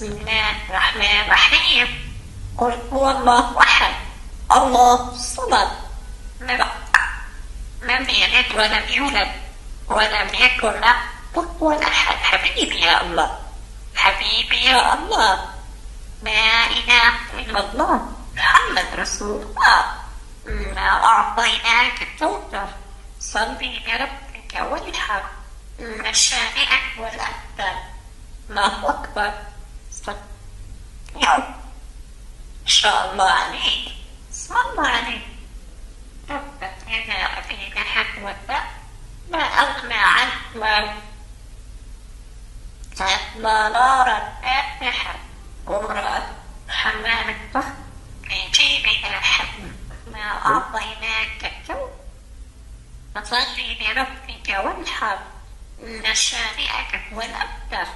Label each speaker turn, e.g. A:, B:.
A: بسم الله الرحمن الرحيم. قل هو الله أحد الله الصمد لم يلد ولم يولد ولم يكن له كفوا أحد. حبيبي يا الله، حبيبي يا الله، لا إله إلا الله محمد رسول الله. إنا أعطيناك الكوثر صل لربك وانحر إن شانئك والأبتر. الله أكبر. إن شاء الله عليك، اسم الله عليك. تبت يدا أبي لهب وتب ما أغنى عنه ماله سيصلى نارا فاتحة وامرأة حمالة الطهر في جيبها حبل. ما أعطيناك الكوثر فصل لربك وانحر إن شانئك هو الأبتر.